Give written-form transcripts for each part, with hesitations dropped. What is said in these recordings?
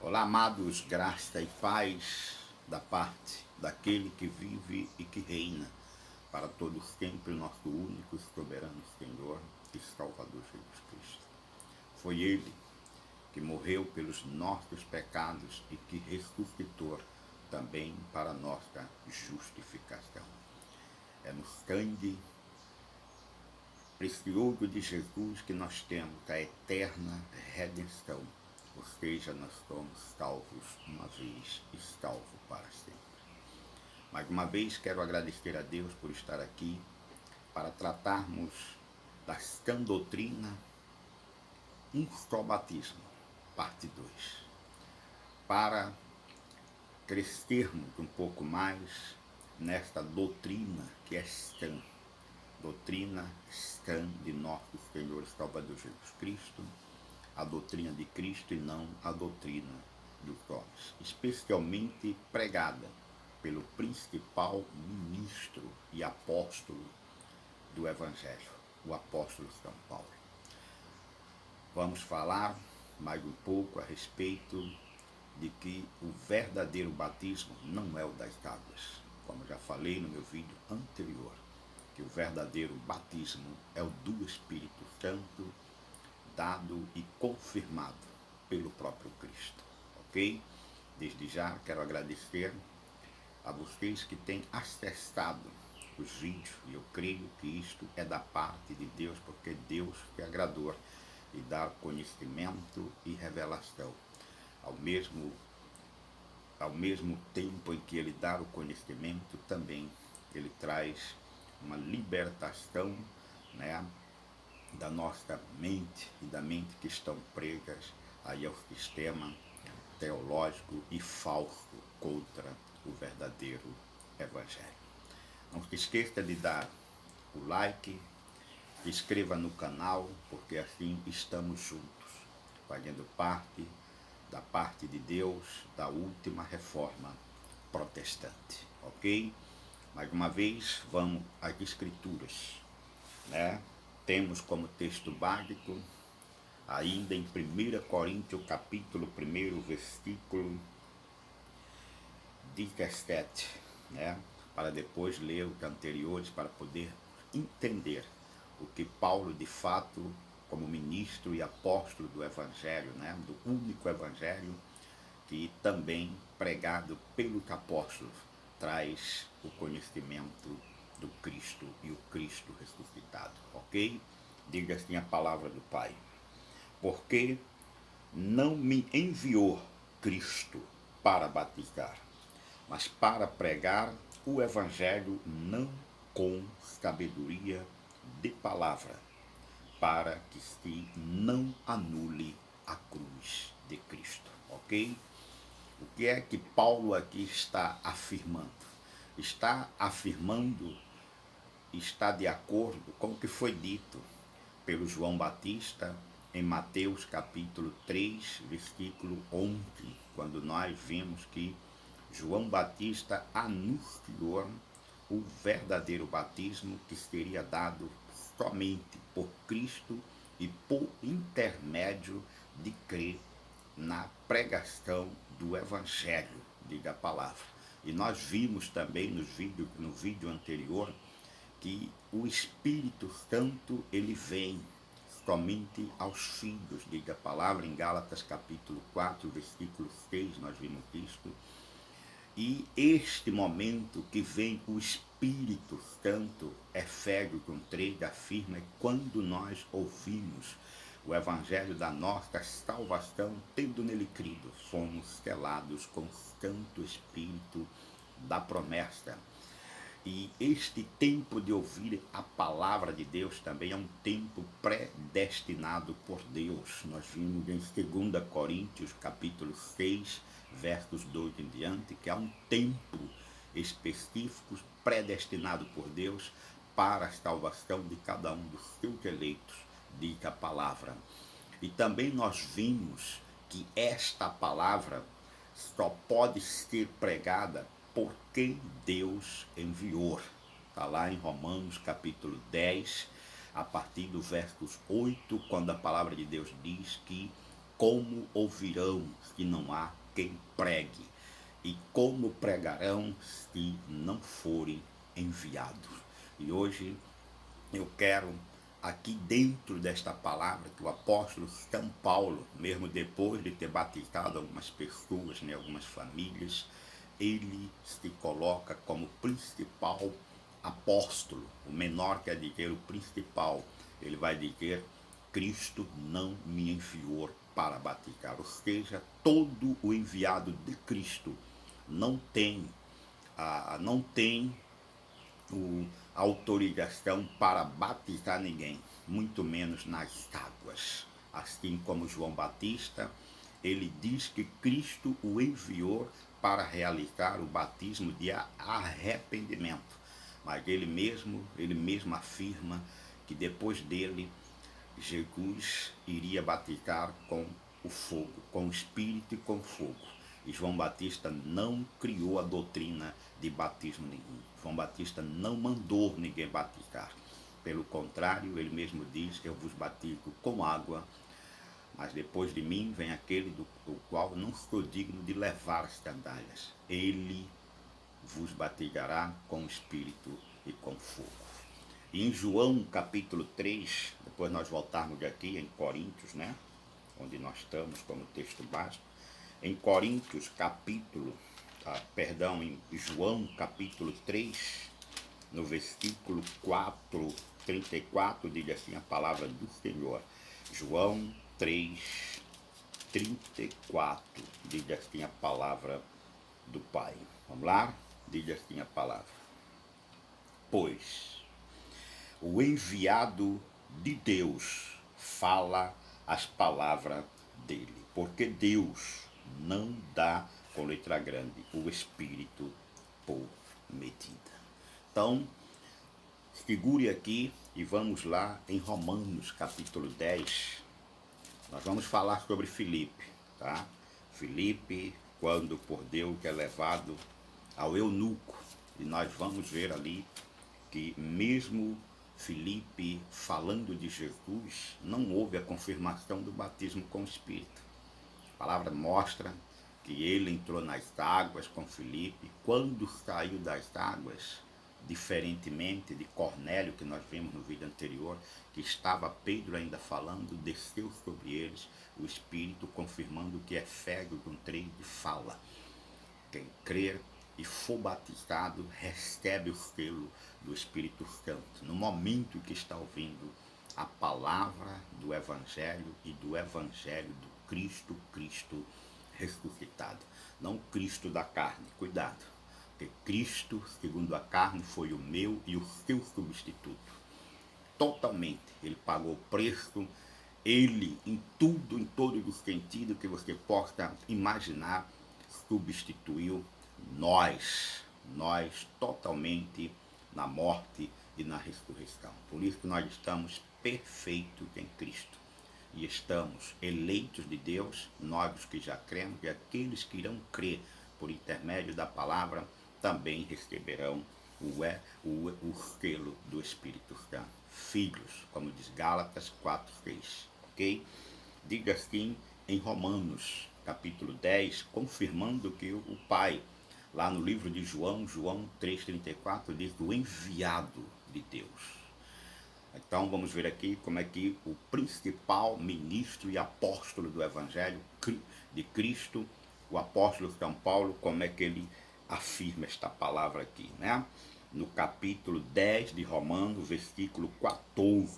Olá, amados, graça e paz da parte daquele que vive e que reina para todos sempre, nosso único e soberano Senhor e Salvador Jesus Cristo. Foi Ele que morreu pelos nossos pecados e que ressuscitou também para nossa justificação. É no sangue precioso de Jesus que nós temos a eterna redenção, ou seja, nós somos salvos uma vez e salvos para sempre. Mais uma vez quero agradecer a Deus por estar aqui para tratarmos da sã doutrina, um só batismo, parte 2, para crescermos um pouco mais nesta doutrina que é sã, doutrina sã de nosso Senhor e Salvador Jesus Cristo, a doutrina de Cristo e não a doutrina dos homens, especialmente pregada pelo principal ministro e apóstolo do Evangelho, o apóstolo São Paulo. Vamos falar mais um pouco a respeito de que o verdadeiro batismo não é o das águas, como já falei no meu vídeo anterior, que o verdadeiro batismo é o do Espírito Santo, dado e confirmado pelo próprio Cristo, ok? Desde já quero agradecer a vocês que têm acessado os vídeos, e eu creio que isto é da parte de Deus, porque Deus que agradou e dá conhecimento e revelação. Ao mesmo tempo em que Ele dá o conhecimento, também Ele traz uma libertação, né, da nossa mente e da mente que estão pregas aí ao sistema teológico e falso contra o verdadeiro Evangelho. Não se esqueça de dar o like, se inscreva no canal, porque assim estamos juntos, fazendo parte da parte de Deus, da última reforma protestante, ok? Mais uma vez, vamos às Escrituras, né? Temos como texto básico, ainda em 1 Coríntios, capítulo 1, versículo 17, né? Para depois ler os anteriores, para poder entender o que Paulo, de fato, como ministro e apóstolo do Evangelho, né? Do único Evangelho, que também pregado pelos apóstolos, traz o conhecimento do Cristo e o Cristo ressuscitado, ok? Diga assim a palavra do Pai. Porque não me enviou Cristo para batizar, mas para pregar o Evangelho não com sabedoria de palavra, para que se não anule a cruz de Cristo, ok? O que é que Paulo aqui está afirmando? Está afirmando, está de acordo com o que foi dito pelo João Batista em Mateus capítulo 3, versículo 11, quando nós vimos que João Batista anunciou o verdadeiro batismo que seria dado somente por Cristo e por intermédio de crer na pregação do Evangelho, diga a palavra. E nós vimos também no vídeo anterior que o Espírito Santo ele vem somente aos filhos, diga a palavra, em Gálatas capítulo 4, versículo 6, nós vimos isso. E este momento que vem o Espírito Santo, Efésios 1:3 afirma, quando nós ouvimos o Evangelho da nossa salvação, tendo nele crido, fomos selados com o Santo Espírito da promessa. E este tempo de ouvir a palavra de Deus também é um tempo predestinado por Deus. Nós vimos em 2 Coríntios capítulo 6, versos 2 em diante, que há um tempo específico predestinado por Deus para a salvação de cada um dos seus eleitos, diz a palavra. E também nós vimos que esta palavra só pode ser pregada por quem Deus enviou. Está lá em Romanos capítulo 10, a partir do versos 8, quando a palavra de Deus diz que como ouvirão se não há quem pregue? E como pregarão se não forem enviados? E hoje eu quero, aqui dentro desta palavra, que o apóstolo São Paulo, mesmo depois de ter batizado algumas pessoas, né, algumas famílias, ele se coloca como principal apóstolo. O menor quer dizer o principal. Ele vai dizer: Cristo não me enviou para batizar. Ou seja, todo o enviado de Cristo não tem a autorização para batizar ninguém, muito menos nas águas. Assim como João Batista, ele diz que Cristo o enviou para realizar o batismo de arrependimento. Mas ele mesmo afirma que depois dele, Jesus iria batizar com o fogo, com o Espírito e com fogo. E João Batista não criou a doutrina de batismo nenhum. João Batista não mandou ninguém batizar. Pelo contrário, ele mesmo diz: eu vos batizo com água, mas depois de mim vem aquele do qual não sou digno de levar as sandálias. Ele vos batizará com o Espírito e com fogo. E em João capítulo 3, depois nós voltarmos aqui em Coríntios, né, onde nós estamos como texto básico, em Coríntios capítulo, em João capítulo 3, no versículo 34, diz assim a palavra do Senhor. João 3:34, diz assim a palavra do Pai. Vamos lá? Diz assim a palavra: pois o enviado de Deus fala as palavras dele, porque Deus não dá, com letra grande, o Espírito por medida. Então, segure aqui e vamos lá em Romanos capítulo 10. Nós vamos falar sobre Filipe, tá? Filipe, quando por Deus é levado ao eunuco, e nós vamos ver ali que mesmo Filipe falando de Jesus, não houve a confirmação do batismo com o Espírito. A palavra mostra que ele entrou nas águas com Filipe. Quando saiu das águas, diferentemente de Cornélio, que nós vimos no vídeo anterior, que estava Pedro ainda falando, desceu sobre eles o Espírito, confirmando que é cego com três de fala. Quem crer e for batizado recebe o selo do Espírito Santo, no momento que está ouvindo a palavra do Evangelho e do Evangelho do Cristo ressuscitado. Não Cristo da carne, cuidado, porque Cristo, segundo a carne, foi o meu e o seu substituto. Totalmente, ele pagou o preço, ele, em tudo, em todos os sentidos que você possa imaginar, substituiu nós totalmente na morte e na ressurreição. Por isso que nós estamos perfeitos em Cristo. E estamos eleitos de Deus, nós os que já cremos, e aqueles que irão crer por intermédio da palavra também receberão o selo do Espírito Santo. Filhos, como diz Gálatas 4:6, ok? Diga assim em Romanos capítulo 10, confirmando que o Pai, lá no livro de João 3:34, diz do enviado de Deus. Então vamos ver aqui como é que o principal ministro e apóstolo do Evangelho de Cristo, o apóstolo São Paulo, como é que ele afirma esta palavra aqui, né? No capítulo 10 de Romanos, versículo 14,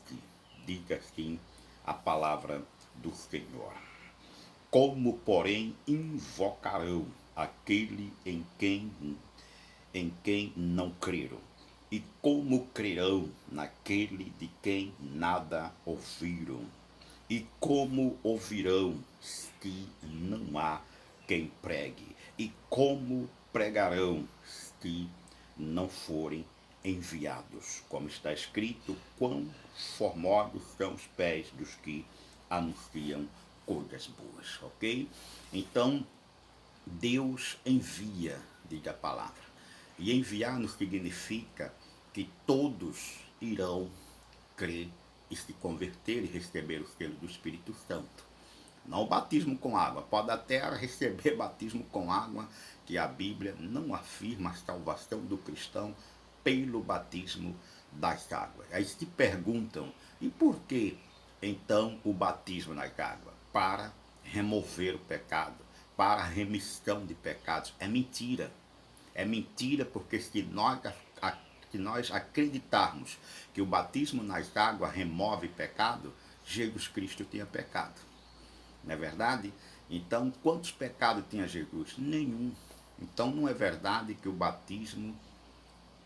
diz assim a palavra do Senhor. Como, porém, invocarão aquele em quem não creram? E como crerão naquele de quem nada ouviram? E como ouvirão se não há quem pregue? E como pregarão se não forem enviados? Como está escrito, quão formosos são os pés dos que anunciam coisas boas, ok? Então, Deus envia, diz a palavra. E enviar não significa que todos irão crer e se converter e receber o selo do Espírito Santo. Não o batismo com água. Pode até receber batismo com água, que a Bíblia não afirma a salvação do cristão pelo batismo das águas. Aí se perguntam, e por que então o batismo nas águas? Para remover o pecado, para a remissão de pecados. É mentira. É mentira, porque se nós acreditarmos que o batismo nas águas remove pecado, Jesus Cristo tinha pecado. Não é verdade? Então, quantos pecados tinha Jesus? Nenhum. Então, não é verdade que o batismo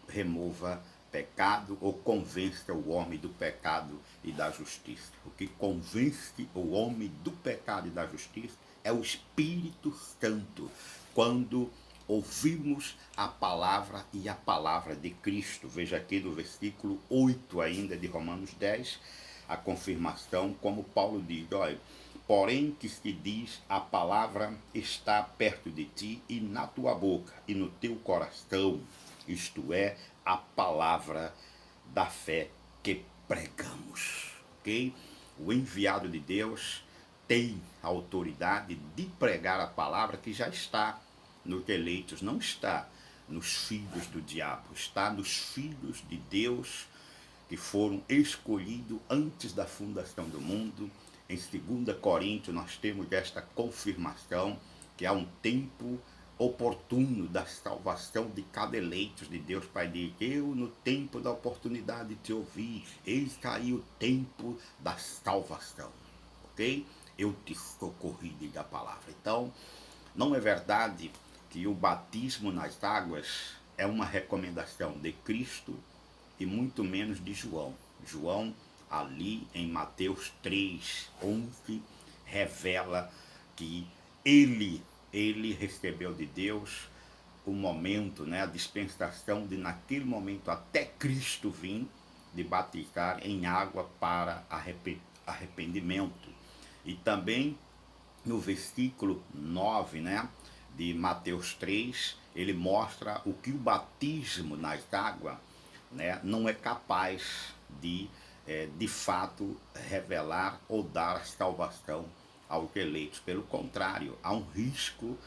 remova pecado ou convença o homem do pecado e da justiça. O que convence o homem do pecado e da justiça é o Espírito Santo, quando ouvimos a palavra e a palavra de Cristo. Veja aqui do versículo 8 ainda de Romanos 10, a confirmação, como Paulo diz, olha, porém que se diz, a palavra está perto de ti e na tua boca e no teu coração, isto é, a palavra da fé que pregamos, ok? O enviado de Deus tem a autoridade de pregar a palavra que já está nos eleitos, não está nos filhos do diabo, está nos filhos de Deus que foram escolhidos antes da fundação do mundo. Em 2 Coríntios nós temos esta confirmação que há um tempo oportuno da salvação de cada eleito de Deus. Pai diz, eu no tempo da oportunidade te ouvi, eis aí o tempo da salvação, ok? Eu te socorri, diga a palavra. Então, não é verdade que o batismo nas águas é uma recomendação de Cristo e muito menos de João. João, ali em Mateus 3:11, revela que ele recebeu de Deus o momento, né, a dispensação de naquele momento até Cristo vir, de batizar em água para arrependimento. E também no versículo 9, né, de Mateus 3, ele mostra o que o batismo nas águas, né, não é capaz de fato, revelar ou dar salvação aos eleitos. Pelo contrário, há um risco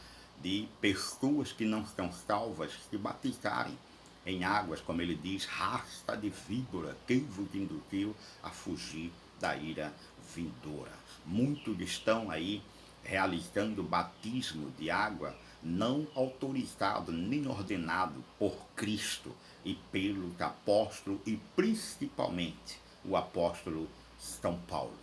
de pessoas que não estão salvas se batizarem em águas, como ele diz, raça de víbora, quem vos induziu a fugir da ira vindoura. Muitos estão aí realizando batismo de água não autorizado nem ordenado por Cristo e pelos apóstolos e principalmente o apóstolo São Paulo.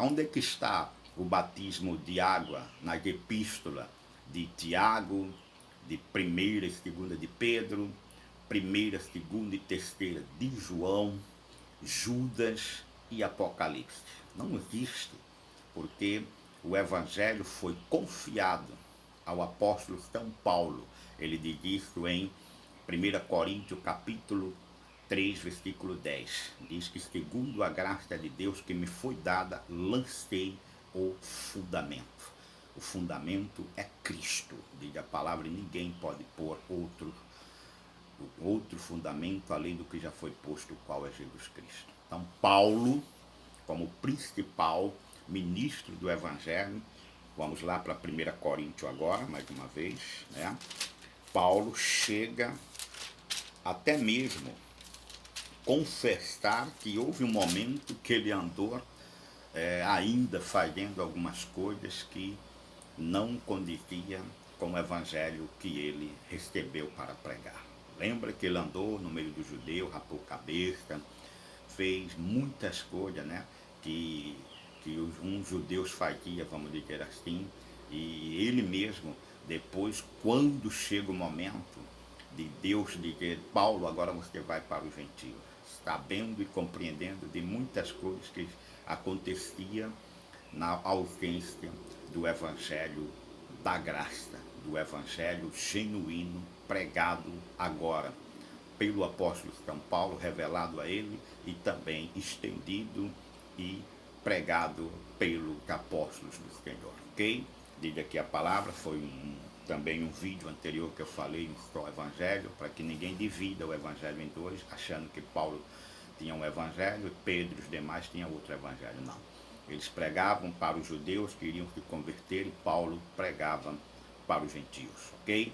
Onde é que está o batismo de água nas epístolas de Tiago, de 1ª e 2ª de Pedro, 1ª, 2ª e 3ª de João, Judas e Apocalipse? Não existe, porque o evangelho foi confiado ao apóstolo São Paulo. Ele diz isso em 1 Coríntios capítulo 3, versículo 10. Diz que segundo a graça de Deus que me foi dada, lancei o fundamento. O fundamento é Cristo, diz a palavra, e ninguém pode pôr outro fundamento além do que já foi posto, o qual é Jesus Cristo. Então Paulo, como principal ministro do Evangelho, vamos lá para 1 Coríntios agora, mais uma vez, né? Paulo chega até mesmo confessar que houve um momento que ele andou ainda fazendo algumas coisas que não condizia com o evangelho que ele recebeu para pregar. Lembra que ele andou no meio do judeu, rapou cabeça, fez muitas coisas, né, que uns judeus faziam, vamos dizer assim, e ele mesmo, depois, quando chega o momento de Deus dizer, Paulo, agora você vai para os gentios, sabendo e compreendendo de muitas coisas que aconteciam na ausência do evangelho da graça, do evangelho genuíno pregado agora pelo apóstolo São Paulo, revelado a ele e também estendido e pregado pelos apóstolos do Senhor, ok? Diz aqui a palavra, foi também um vídeo anterior que eu falei no evangelho, para que ninguém divida o evangelho em dois, achando que Paulo tinha um evangelho, Pedro e os demais tinham outro evangelho. Não. Eles pregavam para os judeus que iriam se converter e Paulo pregava para os gentios, ok?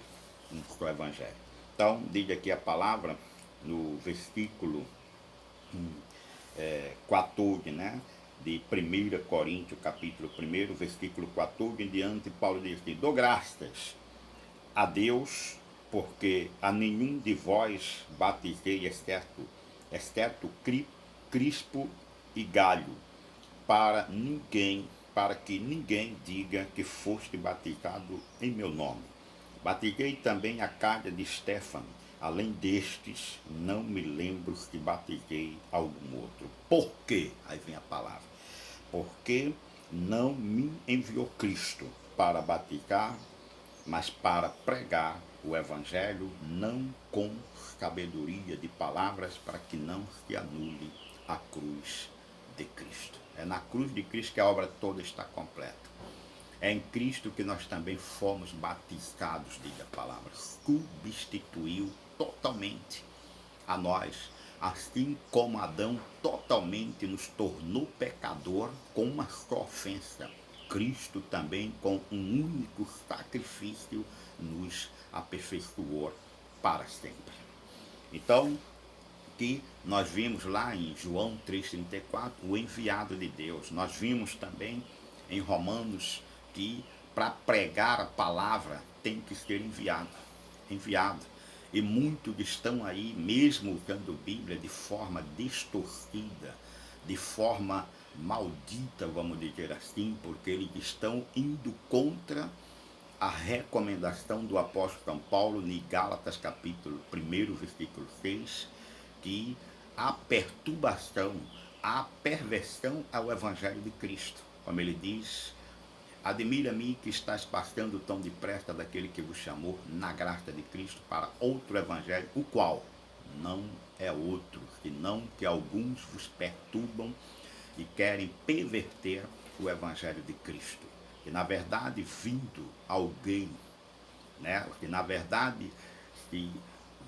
No evangelho. Então, diz aqui a palavra no versículo 14, né? De 1 Coríntios, capítulo 1, versículo 14 em diante, Paulo diz assim: dou graças a Deus, porque a nenhum de vós batizei, exceto Crispo e Galho, para que ninguém diga que foste batizado em meu nome. Batizei também a casa de Stefano. Além destes, não me lembro se batizei algum outro. Por quê? Aí vem a palavra. Porque não me enviou Cristo para batizar, mas para pregar o Evangelho, não com sabedoria de palavras, para que não se anule a cruz de Cristo. É na cruz de Cristo que a obra toda está completa. É em Cristo que nós também fomos batizados, diz a palavra. Substituiu totalmente a nós, assim como Adão totalmente nos tornou pecador com uma só ofensa. Cristo também, com um único sacrifício, nos aperfeiçoou para sempre. Então, que nós vimos lá em João 3,34, o enviado de Deus. Nós vimos também em Romanos que para pregar a palavra tem que ser enviado. E muitos estão aí mesmo usando Bíblia de forma distorcida, de forma maldita, vamos dizer assim, porque eles estão indo contra a recomendação do apóstolo São Paulo em Gálatas capítulo 1, versículo 6, que a perturbação, a perversão ao Evangelho de Cristo. Como ele diz: admira-me que estás passando tão depressa daquele que vos chamou na graça de Cristo para outro Evangelho, o qual não é outro, senão que alguns vos perturbam e querem perverter o Evangelho de Cristo. Que na verdade vindo alguém, né? Que na verdade se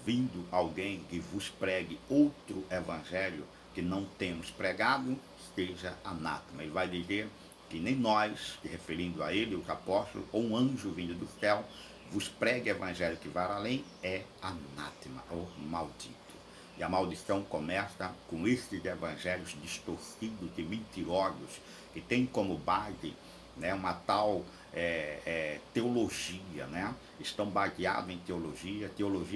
vindo alguém que vos pregue outro evangelho que não temos pregado, esteja anátema. Ele vai dizer que nem nós, se referindo a ele, os apóstolos, ou um anjo vindo do céu, vos pregue evangelho que vai além, é anátema, ou maldito. E a maldição começa com esses evangelhos distorcidos e mentirosos, que tem como base, né, uma tal teologia, né? Estão baseados em teologia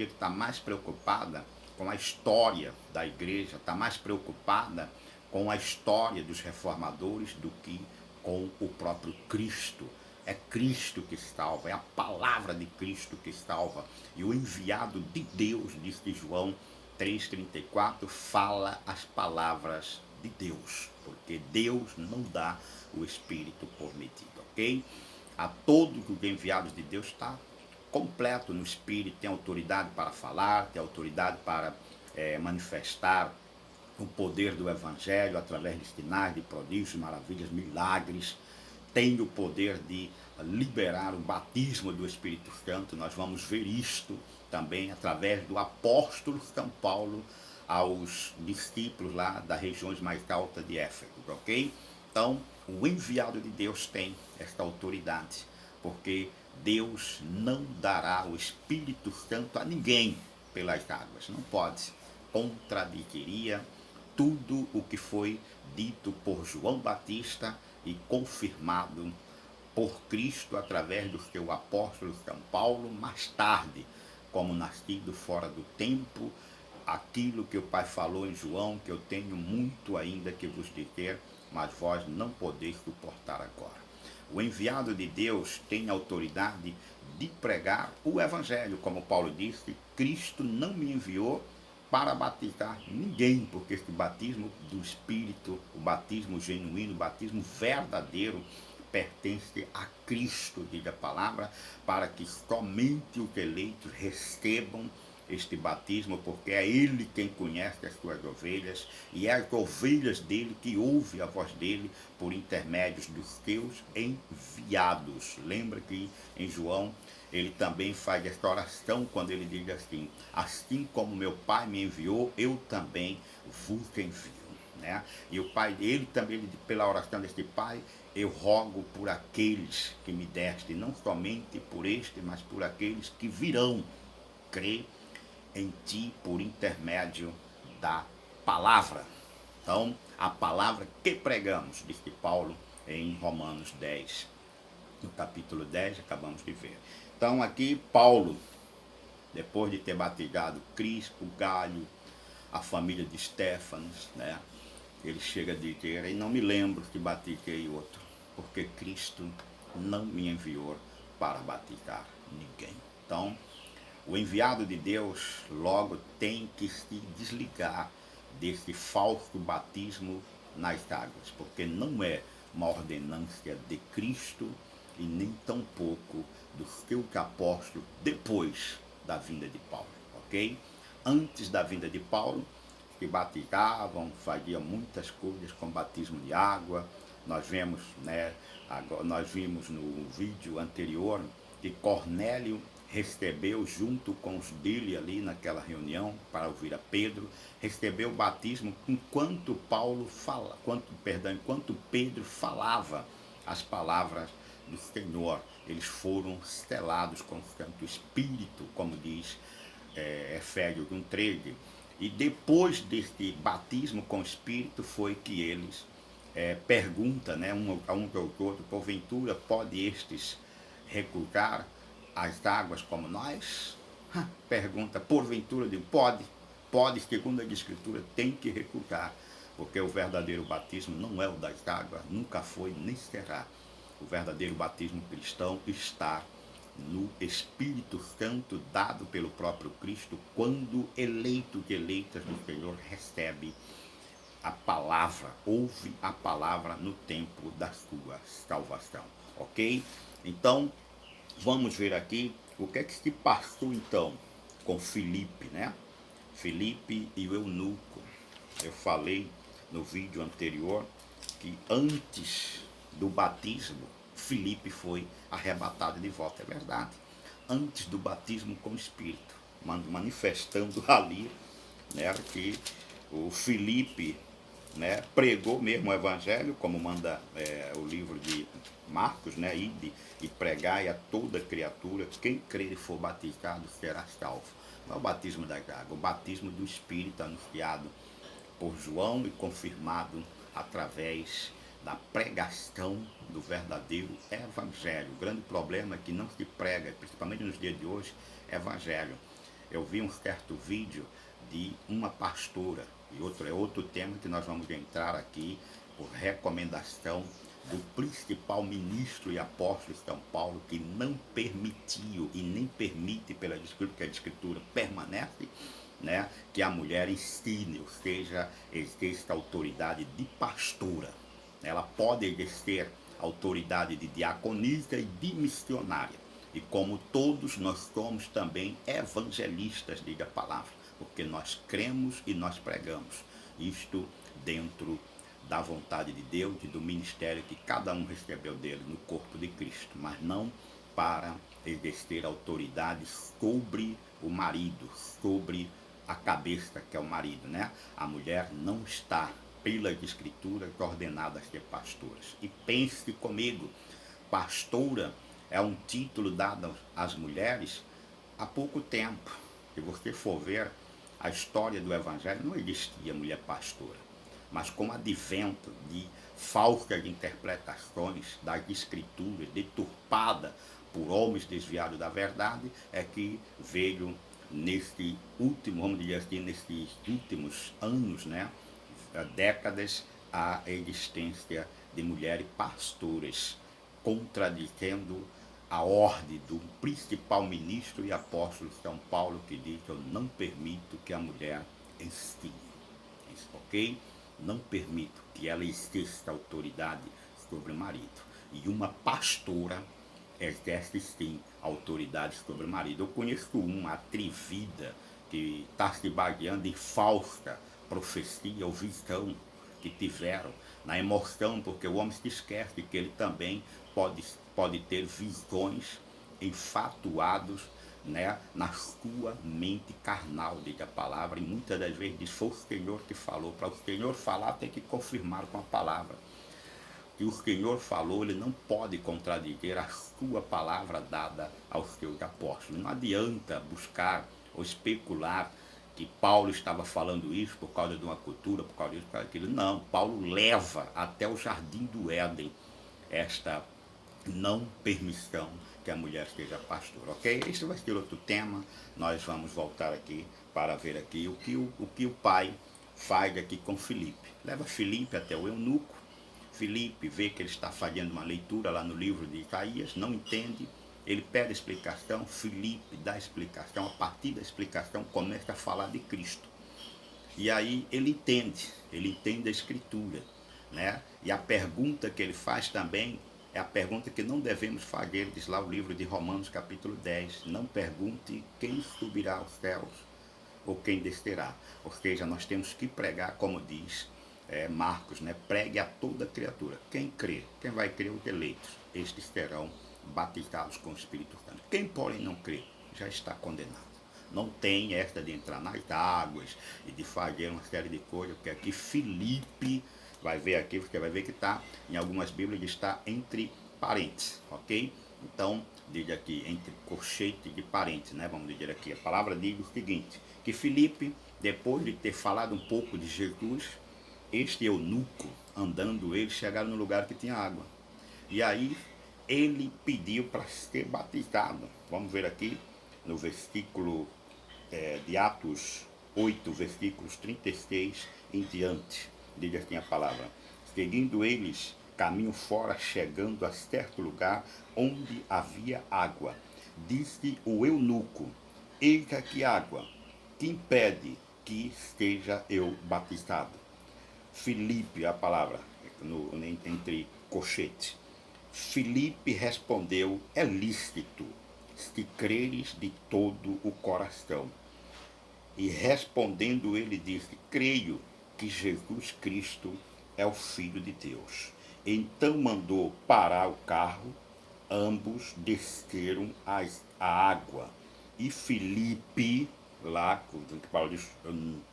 que está mais preocupada com a história da igreja, está mais preocupada com a história dos reformadores do que com o próprio Cristo. É Cristo que salva, é a palavra de Cristo que salva. E o enviado de Deus, disse João 3,34, fala as palavras de Deus, porque Deus não dá o Espírito por medida, ok? A todos os enviados de Deus está completo no Espírito, tem autoridade para falar, tem autoridade para manifestar o poder do Evangelho através de sinais, de prodígios, maravilhas, milagres, tem o poder de liberar o batismo do Espírito Santo. Nós vamos ver isto também através do apóstolo São Paulo aos discípulos lá das regiões mais altas de Éfeso, ok? Então, o enviado de Deus tem esta autoridade, porque Deus não dará o Espírito Santo a ninguém pelas águas, não pode. Contradiria tudo o que foi dito por João Batista e confirmado por Cristo através do seu apóstolo São Paulo, mais tarde, como nascido fora do tempo, aquilo que o Pai falou em João, que eu tenho muito ainda que vos dizer, mas vós não podeis suportar agora. O enviado de Deus tem autoridade de pregar o Evangelho, como Paulo disse: Cristo não me enviou para batizar ninguém, porque esse batismo do Espírito, o batismo genuíno, o batismo verdadeiro, pertence a Cristo, diz a palavra, para que somente os eleitos recebam este batismo, porque é Ele quem conhece as suas ovelhas, e é as ovelhas dele que ouvem a voz dele por intermédios dos seus enviados. Lembra que em João ele também faz esta oração quando ele diz assim: assim como meu Pai me enviou, eu também vos envio. né? E o pai dele também, pela oração deste pai, eu rogo por aqueles que me deste, não somente por este, mas por aqueles que virão crer em ti por intermédio da palavra. Então, a palavra que pregamos, disse Paulo em Romanos 10, no capítulo 10, acabamos de ver. Então, aqui Paulo, depois de ter batizado Crispo, Galho, a família de Estéfanos, né? Ele chega a dizer, e não me lembro que batizei outro, porque Cristo não me enviou para batizar ninguém. Então, o enviado de Deus logo tem que se desligar desse falso batismo nas águas, porque não é uma ordenância de Cristo e nem tampouco dos seus apóstolos depois da vinda de Paulo, ok? Antes da vinda de Paulo, que batizavam, faziam muitas coisas com batismo de água. Nós vemos, né, nós vimos no vídeo anterior que Cornélio recebeu junto com os dele ali naquela reunião para ouvir a Pedro, recebeu o batismo enquanto enquanto Pedro falava as palavras do Senhor. Eles foram selados com o Santo Espírito, como diz Efésios 1:13. E depois deste batismo com o Espírito foi que eles perguntam, né, a um ao outro, porventura pode estes recusar as águas como nós? Pergunta, porventura, pode, segundo a Escritura, tem que recusar, porque o verdadeiro batismo não é o das águas, nunca foi nem será. O verdadeiro batismo cristão está no Espírito Santo dado pelo próprio Cristo, quando eleito de eleitas do Senhor recebe a palavra, ouve a palavra no tempo da sua salvação, ok? Então, vamos ver aqui o que é que se passou então com Filipe, né? Filipe e o eunuco. Eu falei no vídeo anterior que antes do batismo, Filipe foi arrebatado de volta, é verdade. Antes do batismo com o Espírito, manifestando ali, né, que o Filipe, né, pregou mesmo o Evangelho, como manda o livro de Marcos, né, ide e pregai a toda criatura, quem crer e for batizado será salvo. Não é o batismo da água, o batismo do Espírito anunciado por João e confirmado através da pregação do verdadeiro Evangelho. O grande problema é que não se prega, principalmente nos dias de hoje, Evangelho. Eu vi um certo vídeo de uma pastora, e outro tema que nós vamos entrar aqui por recomendação do principal ministro e apóstolo de São Paulo, que não permitiu e nem permite pela Escritura, que a Escritura permanece, né, que a mulher ensine, ou seja, exerça autoridade de pastora. Ela pode exercer autoridade de diaconisa e de missionária. E como todos, nós somos também evangelistas, diga a palavra, porque nós cremos e nós pregamos. Isto dentro da vontade de Deus e do ministério que cada um recebeu dele no corpo de Cristo, mas não para exercer autoridade sobre o marido, sobre a cabeça que é o marido, né? A mulher não está, pelas escrituras, ordenada a ser pastoras. E pense comigo, pastora é um título dado às mulheres há pouco tempo. Se você for ver a história do Evangelho, não existia mulher pastora. Mas com o advento de falsas interpretações das escrituras, deturpada por homens desviados da verdade, é que veio nesse último, vamos dizer assim, nesses últimos anos, né, décadas, a existência de mulheres pastoras, contradizendo a ordem do principal ministro e apóstolo de São Paulo, que diz que eu não permito que a mulher ensine, ok? Não permito que ela exerça autoridade sobre o marido. E uma pastora exerce sim autoridade sobre o marido. Eu conheço uma atrevida que está se baseando em falsa profecia ou visão que tiveram na emoção, porque o homem se esquece que ele também pode ter visões enfatuados né, na sua mente carnal, diz a palavra, e muitas das vezes diz, foi o Senhor que falou. Para o Senhor falar, tem que confirmar com a palavra. Que o Senhor falou, ele não pode contradizer a sua palavra dada aos seus apóstolos. Não adianta buscar ou especular que Paulo estava falando isso por causa de uma cultura, por causa disso, por causa daquilo. Não, Paulo leva até o jardim do Éden esta não permissão que a mulher seja pastora, ok? Esse vai ser outro tema, nós vamos voltar aqui para ver aqui o que o pai faz aqui com Filipe. Leva Filipe até o eunuco, Filipe vê que ele está fazendo uma leitura lá no livro de Isaías, não entende, ele pede explicação, Filipe dá explicação, a partir da explicação começa a falar de Cristo. E aí ele entende a escritura, né? E a pergunta que ele faz também é a pergunta que não devemos fazer, diz lá o livro de Romanos capítulo 10, não pergunte quem subirá aos céus ou quem descerá. Ou seja, nós temos que pregar, como diz Marcos, né? Pregue a toda criatura. Quem crê, quem vai crer, os eleitos, estes serão batizados com o Espírito Santo. Quem, porém, não crê, já está condenado. Não tem esta de entrar nas águas e de fazer uma série de coisas, porque aqui Filipe, vai ver aqui, você vai ver que está, em algumas Bíblias, está entre parênteses, ok? Então, diz aqui, entre colchete de parênteses, né? Vamos dizer aqui, a palavra diz o seguinte, que Filipe, depois de ter falado um pouco de Jesus, este eunuco, andando eles, chegaram no lugar que tinha água. E aí, ele pediu para ser batizado. Vamos ver aqui, no versículo de Atos 8, versículos 36 em diante. Diz assim a palavra: seguindo eles caminho fora, chegando a certo lugar onde havia água, disse o eunuco: eis aqui água, que impede que esteja eu batizado? Filipe, a palavra entre colchetes. Filipe respondeu: é lícito, se creres de todo o coração. E respondendo ele disse: creio que Jesus Cristo é o Filho de Deus. Então mandou parar o carro, ambos desceram a água. E Filipe, lá, que Paulo diz,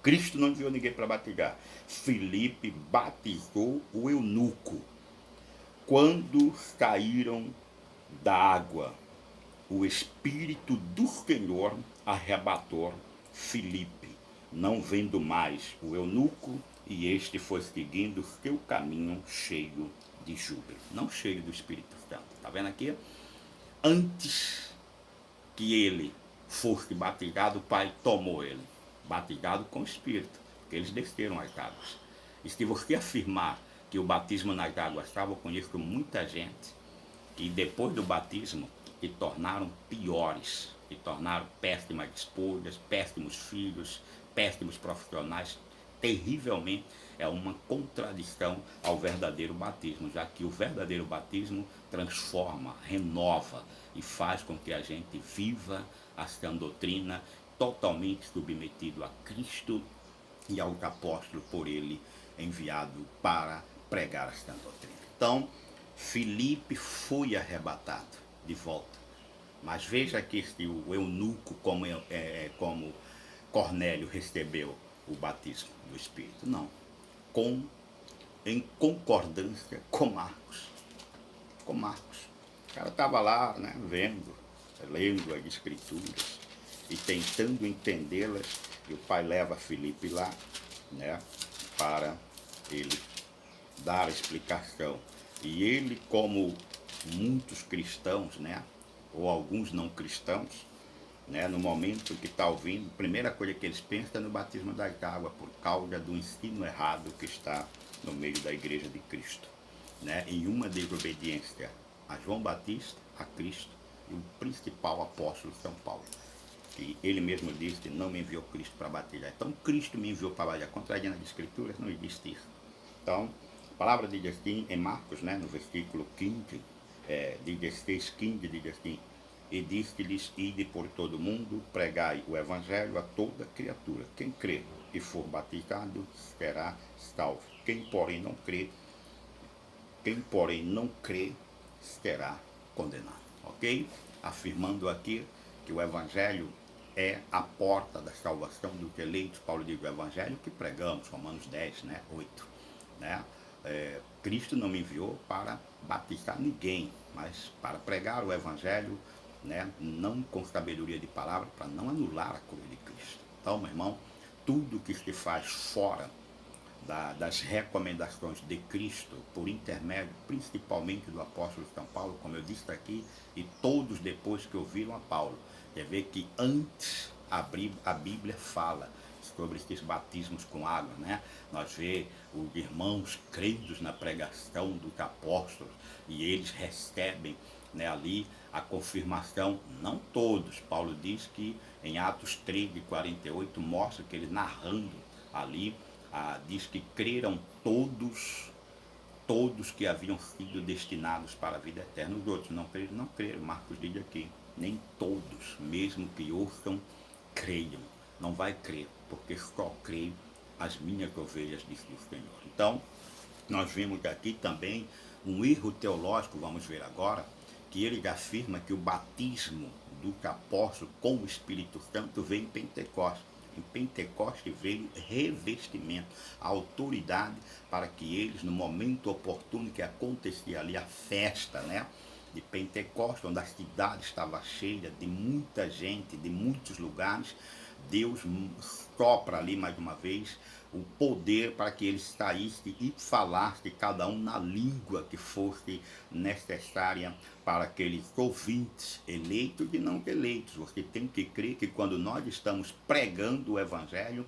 Cristo não enviou ninguém para batizar. Filipe batizou o eunuco. Quando saíram da água, o Espírito do Senhor arrebatou Filipe, não vendo mais o eunuco, e este foi seguindo seu caminho cheio de júbilo, não cheio do Espírito Santo. Está vendo aqui? Antes que ele fosse batizado, o Pai tomou ele, batizado com o Espírito, porque eles desceram as águas. E se você afirmar que o batismo nas águas estava, eu conheço muita gente que depois do batismo se tornaram piores, se tornaram péssimas esposas, péssimos filhos, péssimos profissionais. Terrivelmente é uma contradição ao verdadeiro batismo, já que o verdadeiro batismo transforma, renova e faz com que a gente viva a sã doutrina totalmente submetido a Cristo e aos apóstolos por ele enviado para pregar a sã doutrina. Então, Filipe foi arrebatado de volta. Mas veja aqui se o eunuco, como Cornélio recebeu o batismo do Espírito. Não. Em concordância com Marcos. Com Marcos. O cara estava lá, né, lendo as escrituras e tentando entendê-las. E o pai leva Filipe lá, né, para ele dar a explicação. E ele, como muitos cristãos, né, ou alguns não cristãos, né, no momento que está ouvindo, a primeira coisa que eles pensam é no batismo das águas, por causa do ensino errado que está no meio da igreja de Cristo, né, em uma desobediência a João Batista, a Cristo e o principal apóstolo São Paulo, que ele mesmo disse que não me enviou Cristo para batizar. Então Cristo me enviou para batizar. Contrariando as escrituras, não existe isso. Então, a palavra diz assim em Marcos, né, no versículo 15, 16, 15, diz assim: e disse-lhes: ide por todo o mundo, pregai o evangelho a toda criatura. Quem crê e for batizado será salvo. Quem porém não crê será condenado. Ok? Afirmando aqui que o Evangelho é a porta da salvação dos eleitos. Paulo diz: o Evangelho que pregamos, Romanos 10, né, 8. Né? Cristo não me enviou para batizar ninguém, mas para pregar o Evangelho, né, não com sabedoria de palavra, para não anular a cruz de Cristo. Então, meu irmão, tudo que se faz fora das recomendações de Cristo, por intermédio principalmente do apóstolo São Paulo, como eu disse aqui, e todos depois que ouviram a Paulo, quer ver que antes a Bíblia fala sobre esses batismos com água, né? Nós vemos os irmãos crentes na pregação dos apóstolos e eles recebem, né, ali a confirmação, não todos. Paulo diz que em Atos 3:48 mostra que ele narrando ali, diz que creram todos que haviam sido destinados para a vida eterna. Os outros não creram, não creram. Marcos diz aqui, nem todos, mesmo que ouçam, creiam. Não vai crer, porque só creio as minhas ovelhas, disse o Senhor. Então, nós vimos aqui também um erro teológico, vamos ver agora, que ele afirma que o batismo do apóstolo com o Espírito Santo veio em Pentecostes. Em Pentecostes veio revestimento, a autoridade para que eles, no momento oportuno que acontecia ali a festa, né, de Pentecostes, onde a cidade estava cheia de muita gente, de muitos lugares, Deus sopra ali mais uma vez o poder para que eles saíssem e falassem cada um na língua que fosse necessária para aqueles ouvintes, eleitos e não eleitos. Você tem que crer que quando nós estamos pregando o Evangelho,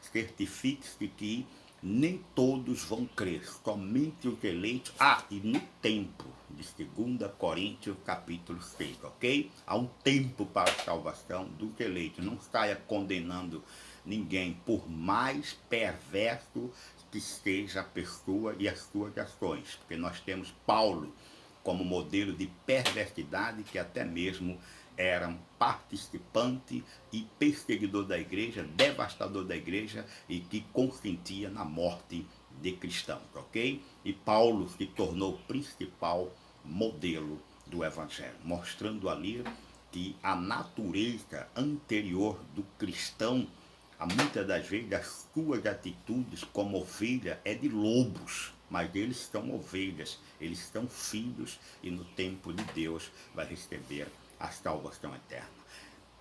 certifique-se que nem todos vão crer, somente os eleitos. E no tempo de 2 Coríntios capítulo 6, ok? Há um tempo para a salvação dos eleitos. Não saia condenando ninguém, por mais perverso que seja a pessoa e as suas ações, porque nós temos Paulo como modelo de perversidade, que até mesmo era um participante e perseguidor da igreja, devastador da igreja, e que consentia na morte de cristãos, ok? E Paulo se tornou o principal modelo do Evangelho, mostrando ali que a natureza anterior do cristão, muitas das vezes as suas atitudes como ovelha é de lobos, mas eles são ovelhas, eles são filhos, e no tempo de Deus vai receber a salvação eterna.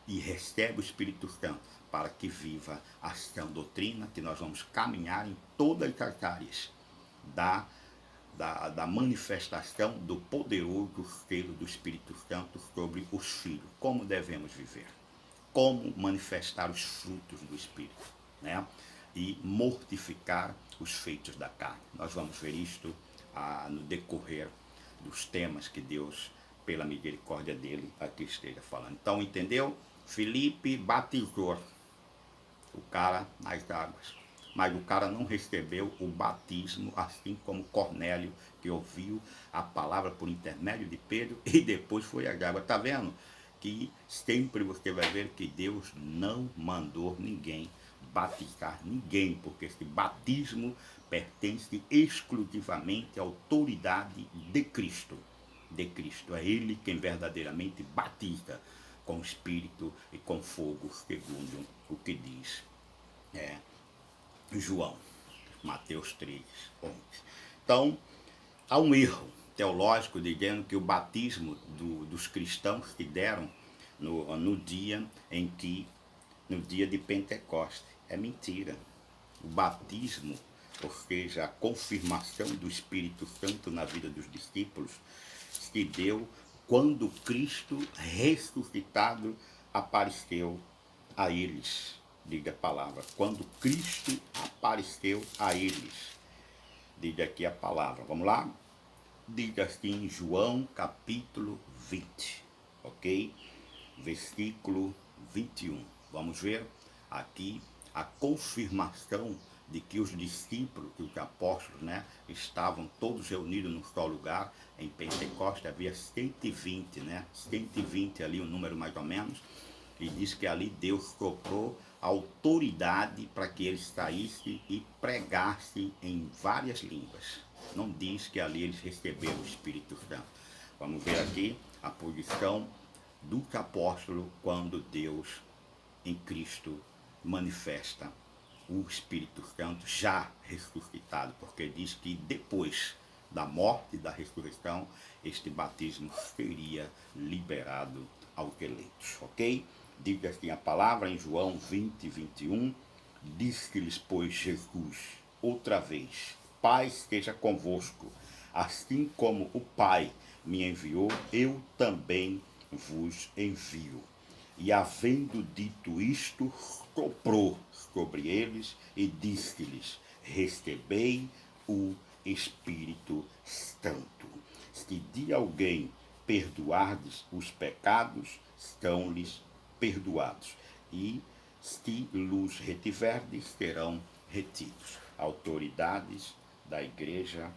E recebe o Espírito Santo para que viva a sã doutrina, que nós vamos caminhar em todas as áreas da manifestação do poderoso selo do Espírito Santo sobre os filhos. Como devemos viver? Como manifestar os frutos do Espírito, né? E mortificar os feitos da carne. Nós vamos ver isto no decorrer dos temas que Deus, pela misericórdia dele, aqui esteja falando. Então, entendeu? Filipe batizou o cara nas águas, mas o cara não recebeu o batismo, assim como Cornélio, que ouviu a palavra por intermédio de Pedro e depois foi às águas. Está vendo? Que sempre você vai ver que Deus não mandou ninguém batizar ninguém, porque esse batismo pertence exclusivamente à autoridade de Cristo. De Cristo. É Ele quem verdadeiramente batiza com o Espírito e com fogo, segundo o que diz João, Mateus 3, 11. Então, há um erro teológico dizendo que o batismo dos cristãos se deram no dia de Pentecostes. É mentira. O batismo, ou seja, a confirmação do Espírito Santo na vida dos discípulos, se deu quando Cristo ressuscitado apareceu a eles. Diga a palavra, quando Cristo apareceu a eles. Diga aqui a palavra, vamos lá? Diga assim, João capítulo 20, ok? Versículo 21. Vamos ver aqui a confirmação de que os discípulos, que os apóstolos, né, estavam todos reunidos num só lugar. Em Pentecostes havia 120, né? 120 ali, um número mais ou menos. E diz que ali Deus soprou autoridade para que eles saíssem e pregassem em várias línguas. Não diz que ali eles receberam o Espírito Santo. Vamos ver aqui a posição do apóstolo quando Deus, em Cristo, manifesta o Espírito Santo já ressuscitado, porque diz que depois da morte e da ressurreição, este batismo seria liberado aos eleitos, ok? Diz assim a palavra em João 20, 21, disse-lhes, pois, Jesus, outra vez, Pai esteja convosco, assim como o Pai me enviou, eu também vos envio. E havendo dito isto, soprou sobre eles e disse-lhes, recebei o Espírito Santo. Se de alguém perdoardes os pecados, estão-lhes perdoados. E se los retiverdes, serão retidos. Autoridades da igreja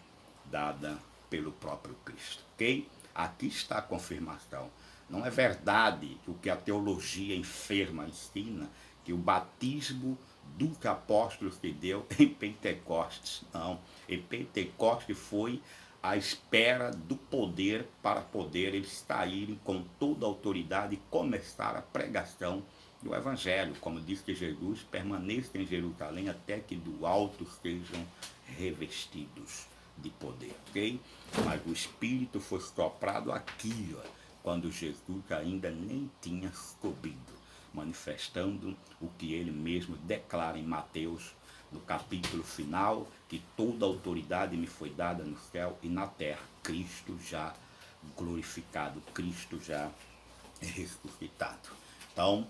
dada pelo próprio Cristo, ok? Aqui está a confirmação. Não é verdade o que a teologia enferma ensina, que o batismo do apóstolo se deu em Pentecostes. Não, em Pentecostes foi a espera do poder para poder eles saírem com toda a autoridade e começar a pregação do Evangelho. Como diz que Jesus permaneça em Jerusalém até que do alto sejam revestidos de poder, ok? Mas o Espírito foi soprado aqui, ó, quando Jesus ainda nem tinha subido, manifestando o que ele mesmo declara em Mateus, no capítulo final, que toda autoridade me foi dada no céu e na terra. Cristo já glorificado, Cristo já ressuscitado. Então,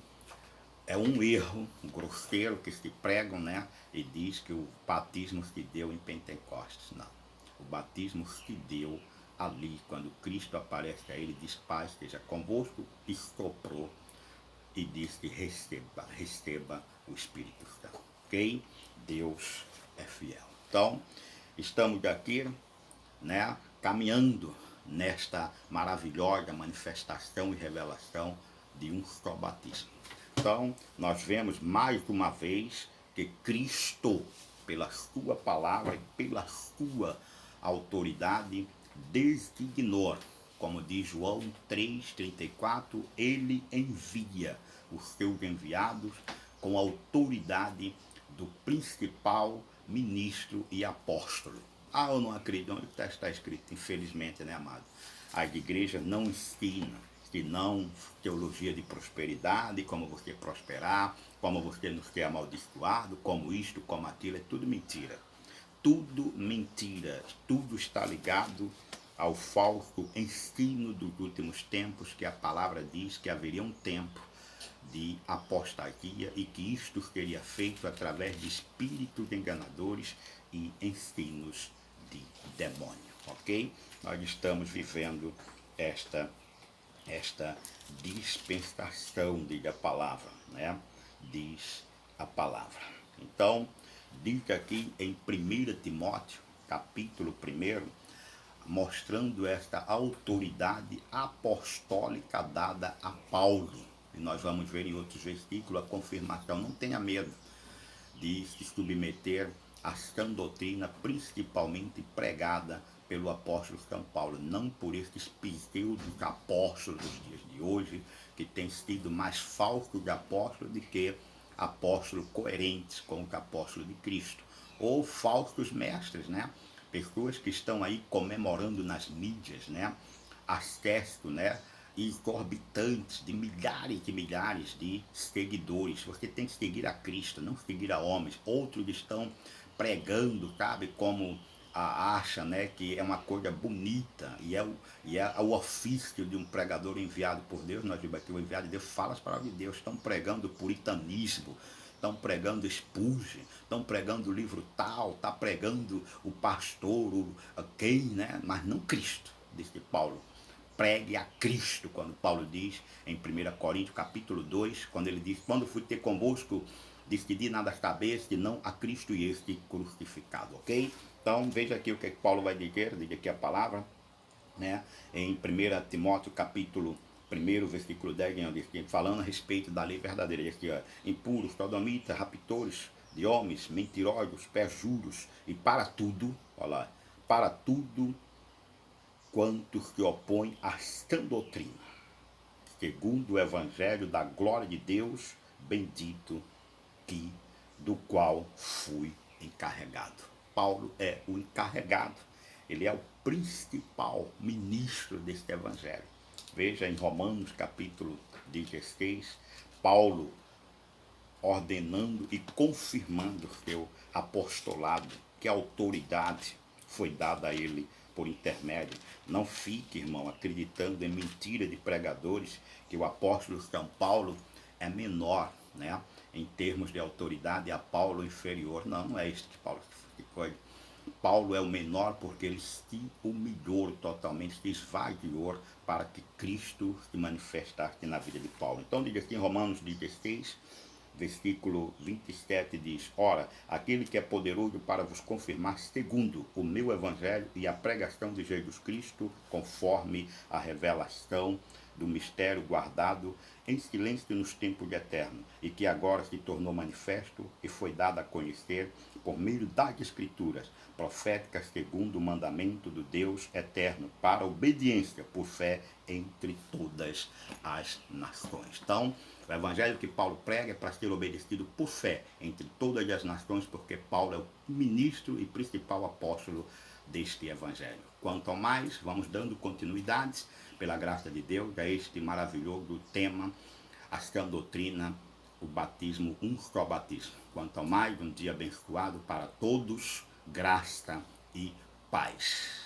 é um erro grosseiro que se pregam, né? E diz que o batismo se deu em Pentecostes. Não. O batismo se deu ali, quando Cristo aparece a ele, diz, Pai esteja convosco, e soprou e diz que receba o Espírito Santo. Ok? Deus é fiel. Então, estamos aqui, né, caminhando nesta maravilhosa manifestação e revelação de um só batismo. Então, nós vemos mais uma vez que Cristo, pela sua palavra e pela sua autoridade, designou, como diz João 3,34, ele envia os seus enviados com a autoridade do principal ministro e apóstolo. Ah, eu não acredito, não, está escrito, infelizmente, né, amado? A igreja não ensina, senão teologia de prosperidade, como você prosperar, como você não ser amaldiçoado, como isto, como aquilo, é tudo mentira. Tudo mentira, tudo está ligado ao falso ensino dos últimos tempos, que a palavra diz que haveria um tempo de apostasia e que isto seria feito através de espíritos enganadores e ensinos de demônio, ok? Nós estamos vivendo esta dispensação, diz a palavra, né? Diz a palavra. Então, diz aqui em 1 Timóteo, capítulo 1, mostrando esta autoridade apostólica dada a Paulo. E nós vamos ver em outros versículos a confirmação. Não tenha medo de se submeter à sã doutrina, principalmente pregada pelo apóstolo São Paulo, não por esses pseudos apóstolos dos dias de hoje, que têm sido mais falsos de apóstolos do que apóstolos coerentes com o apóstolo de Cristo, ou falsos mestres, né? Pessoas que estão aí comemorando nas mídias, né? Acesso, né? Exorbitantes de milhares e milhares de seguidores. Você tem que seguir a Cristo, não seguir a homens. Outros estão pregando, sabe, como acha, né, que é uma coisa bonita e é o ofício de um pregador enviado por Deus. Nós vimos aqui o enviado de Deus fala as palavras de Deus. Estão pregando puritanismo, estão pregando Spurgeon, estão pregando o livro tal, está pregando o pastor, quem, né, mas não Cristo, disse Paulo. Pregue a Cristo, quando Paulo diz em 1 Coríntios capítulo 2, quando ele diz, quando fui ter convosco, decidi nada saber, senão a Cristo e este crucificado, ok? Então, veja aqui o que Paulo vai dizer, diz aqui a palavra, né? Em 1 Timóteo capítulo 1, versículo 10, falando a respeito da lei verdadeira, diz aqui, ó, impuros, sodomitas, raptores de homens, mentirosos, perjuros, e para tudo, olha lá, para tudo quantos que opõem a sã doutrina, segundo o evangelho da glória de Deus, bendito, que do qual fui encarregado. Paulo é o encarregado, ele é o principal ministro deste evangelho. Veja em Romanos capítulo 16, Paulo ordenando e confirmando seu apostolado, que a autoridade foi dada a ele por intermédio. Não fique, irmão, acreditando em mentira de pregadores que o apóstolo São Paulo é menor, né, em termos de autoridade a Paulo inferior. Não, não é isso que Paulo ficou. Paulo é o menor porque ele se humilhou totalmente, se esvaziou para que Cristo se manifestasse na vida de Paulo. Então diz assim em Romanos 16, versículo 27 diz: ora, aquele que é poderoso para vos confirmar segundo o meu evangelho e a pregação de Jesus Cristo, conforme a revelação do mistério guardado em silêncio nos tempos eternos, e que agora se tornou manifesto e foi dado a conhecer por meio das Escrituras, proféticas segundo o mandamento do Deus eterno, para a obediência por fé entre todas as nações. Então, o evangelho que Paulo prega é para ser obedecido por fé entre todas as nações, porque Paulo é o ministro e principal apóstolo deste evangelho. Quanto ao mais, vamos dando continuidade, pela graça de Deus, a este maravilhoso tema, a sã doutrina, o batismo, um só batismo. Quanto ao mais, um dia abençoado para todos, graça e paz.